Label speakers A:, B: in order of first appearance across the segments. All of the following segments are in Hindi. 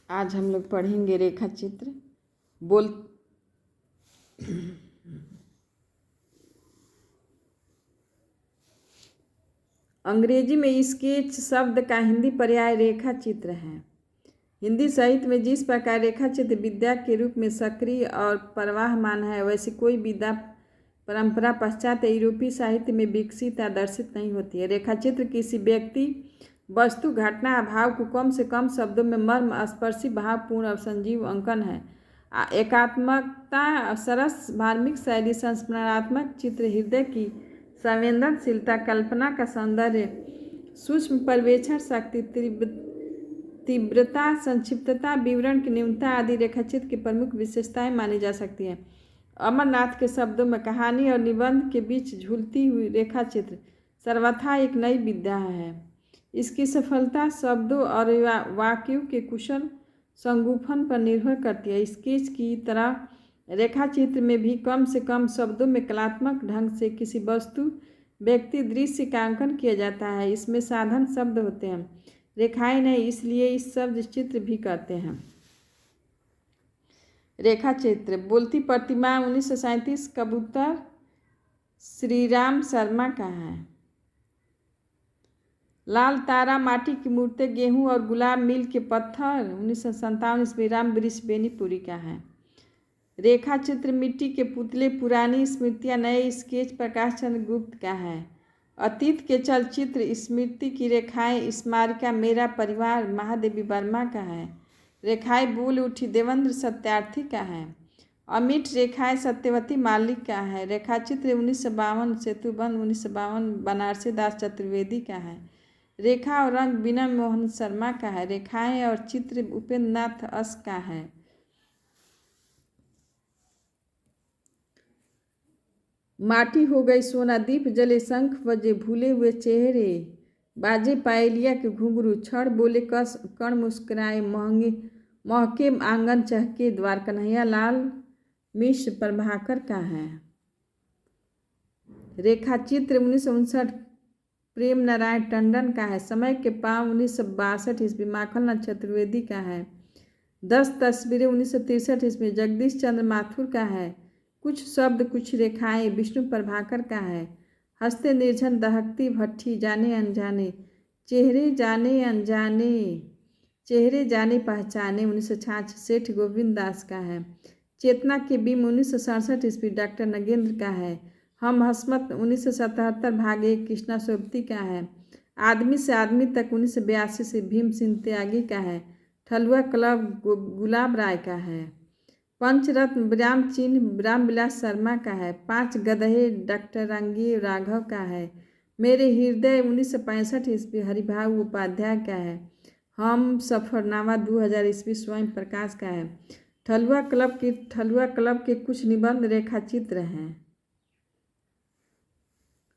A: आज हम लोग पढ़ेंगे रेखा चित्र। बोल अंग्रेजी में स्केच शब्द का हिंदी पर्याय रेखा चित्र है। हिंदी साहित्य में जिस प्रकार रेखा चित्र विद्या के रूप में सक्रिय और प्रवाहमान है, वैसी कोई विद्या परंपरा पाश्चात्य यूरोपीय साहित्य में विकसित या दर्शित नहीं होती है। रेखा चित्र किसी व्यक्ति, वस्तु, घटना, भाव को कम से कम शब्दों में मर्म स्पर्शी, भावपूर्ण और संजीव अंकन है। एकात्मकता, सरस मार्मिक शैली, संस्मरणात्मक चित्र, हृदय की संवेदनशीलता, कल्पना का सौंदर्य, सूक्ष्म पर्यवेक्षण शक्ति, तीव्रता, संक्षिप्तता, विवरण की न्यूनता आदि रेखाचित्र की प्रमुख विशेषताएं मानी जा सकती हैं। अमरनाथ के शब्दों में कहानी और निबंध के बीच झूलती हुई रेखाचित्र सर्वथा एक नई विद्या है। इसकी सफलता शब्दों और वाक्यों के कुशल संगूफन पर निर्भर करती है। स्केच की तरह रेखाचित्र में भी कम से कम शब्दों में कलात्मक ढंग से किसी वस्तु, व्यक्ति, दृश्य का अंकन किया जाता है। इसमें साधन शब्द होते हैं, रेखाएं नहीं, इसलिए इस शब्द चित्र भी कहते हैं। रेखा चित्र। बोलती प्रतिमा 1937 कबूतर श्रीराम शर्मा का है। लाल तारा, माटी की मूर्तें, गेहूं और गुलाब, मिल के पत्थर 1957 ईस्वी राम वृक्ष बेनीपुरी का है। रेखा चित्र मिट्टी के पुतले, पुरानी स्मृतियाँ, नए स्केच प्रकाश चंद्र गुप्त का है। अतीत के चलचित्र, स्मृति की रेखाएं, स्मारिका, मेरा परिवार महादेवी वर्मा का है। रेखाएं बोल उठी देवेंद्र सत्यार्थी का है। अमिट रेखाएं सत्यवती मालिक का है। रेखाचित्र 1952 सेतुबंध 1952 बनारसी दास चतुर्वेदी का है। रेखा और रंग बीना मोहन शर्मा का है। रेखाएं और चित्र उपेंद्र नाथ अस का है। माटी हो गई सोना, दीप जले, शंख बजे, भूले हुए चेहरे, बाजे पायलिया के घुंघरू, छड़ बोले कस, कण मुस्कुराए, महके आंगन चहके, द्वार कन्हैया लाल मिश्र प्रभाकर का है। रेखा चित्र 1959 प्रेम नारायण टंडन का है। समय के पाँव 1962 ईस्वी माखनलाल चतुर्वेदी का है। 10 तस्वीरें 1963 ईस्वी जगदीश चंद्र माथुर का है। कुछ शब्द कुछ रेखाएं विष्णु प्रभाकर का है। हंसते निर्जन दहकती भट्ठी, जाने अनजाने, चेहरे जाने अनजाने, चेहरे जाने पहचाने 1966 सेठ गोविंद दास का है। चेतना के बीम 1967 ईस्वी डॉक्टर नगेंद्र का है। हम हसमत 1977 भाग 1 कृष्णा सोबती का है। आदमी से आदमी तक 1982 से भीम सिंह त्यागी का है। ठलुआ क्लब गुलाब राय का है। पंचरत्न राम चिन्ह रामविलास शर्मा का है। 5 गधे डॉक्टर रंगी राघव का है। मेरे हृदय 1965 ईस्वी हरिभाव उपाध्याय का है। हम सफरनामा 2000 ईस्वी स्वयं प्रकाश का है। ठलुआ क्लब के कुछ निबंध रेखाचित्र हैं।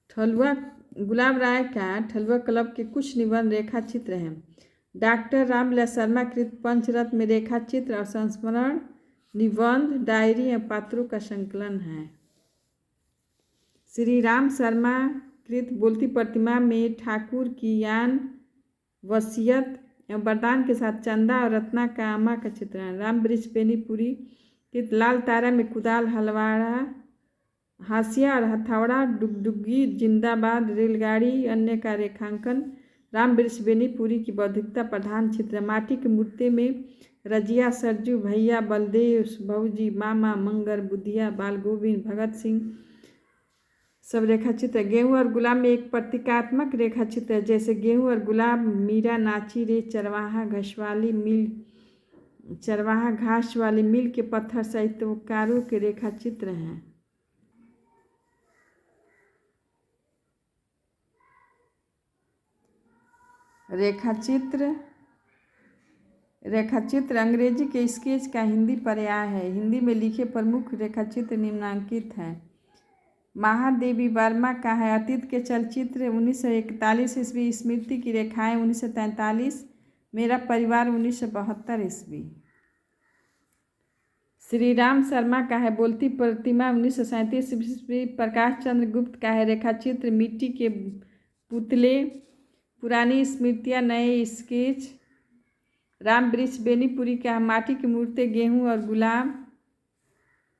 A: ठलुआ गुलाब राय का ठलुआ क्लब के कुछ निबंध रेखाचित्र हैं। डॉक्टर रामविलास शर्मा कृत पंचरत्न में रेखाचित्र और संस्मरण, निबंध, डायरी और पात्रों का संकलन है। श्री राम शर्मा कृत बोलती प्रतिमा में ठाकुर की यान, वसीयत एवं वरदान के साथ चंदा और रत्ना का अम्मा का चित्रण। राम वृक्ष बेनीपुरी कृत लाल तारा में कुदाल, हलवाड़ा, हाशिया और हथौड़ा, डुगडुगी, जिंदाबाद, रेलगाड़ी, अन्य का रेखांकन। राम वृक्ष बेनीपुरी की बौद्धिकता प्रधान चित्र। माटी की मूर्ति में रजिया, सरजू, भैया, बलदेव, भौजी, मामा, मंगर, बुधिया, बाल गोविंद, भगत सिंह सब रेखाचित्र। गेहूं और गुलाब में एक प्रतीकात्मक रेखाचित्र है, जैसे गेहूं और गुलाब, मीरा नाची रे, चरवाहा घास वाली मिल के पत्थर साहित्यकारों के रेखाचित्र हैं। रेखाचित्र अंग्रेजी के स्केच का हिंदी पर्याय है। हिंदी में लिखे प्रमुख रेखाचित्र निम्नांकित हैं। महादेवी वर्मा का है। अतीत के चलचित्र 1941 ईस्वी, स्मृति की रेखाएं 1943, मेरा परिवार 1972 ईस्वी। श्री राम शर्मा का है। बोलती प्रतिमा 1937 ईस्वी, प्रकाश चंद्र गुप्त का है। रेखाचित्र मिट्टी के पुतले, पुरानी स्मृतियाँ, नए स्केच, राम वृक्ष बेनीपुरी का है, माटी की मूर्तें गेहूं और गुलाब।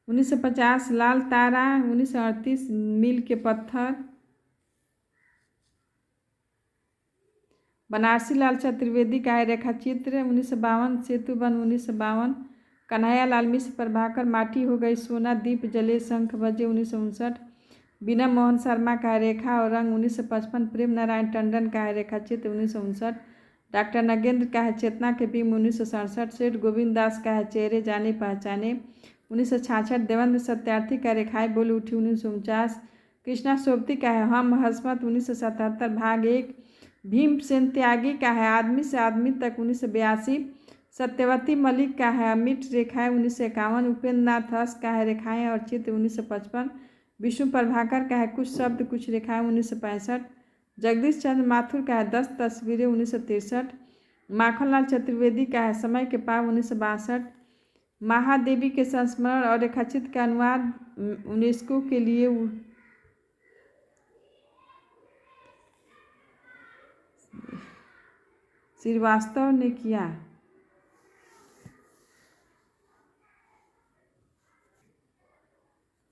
A: 1950 लाल तारा। 1938 मील के पत्थर। बनारसी लाल चतुर्वेदी का है रेखा चित्र। 1952 सेतुबंध। 1952 कन्हैया लाल मिश्र प्रभाकर माटी हो गई सोना दीप जले शंख बजे। 1959 बीना मोहन शर्मा का है रेखा और रंग। 1955 प्रेम नारायण टंडन का है रेखा चित्र। 1959 डॉक्टर नगेंद्र का है चेतना के बीम। 1967 सेठ गोविंद दास का है चेहरे जाने पहचाने। 1966 देवेंद्र सत्यार्थी का रेखाएं बोल उठी। 1949 कृष्णा सोबती का है हम हसमत। 1977 भाग 1 भीमसेन त्यागी का है आदमी से आदमी तक। 1982 सत्यवती मलिक का है अमिट रेखाएं। 1951 उपेंद्र नाथ हंस का है रेखाएं और चित्र। 1955 विष्णु प्रभाकर का है कुछ शब्द कुछ रेखाएं। 1965 जगदीश चंद्र माथुर का है 10 तस्वीरें। 1963 माखनलाल चतुर्वेदी का है समय के पाव। 1962 महादेवी के संस्मरण और रेखाचित्र का अनुवाद यूनेस्को के लिए श्रीवास्तव ने किया।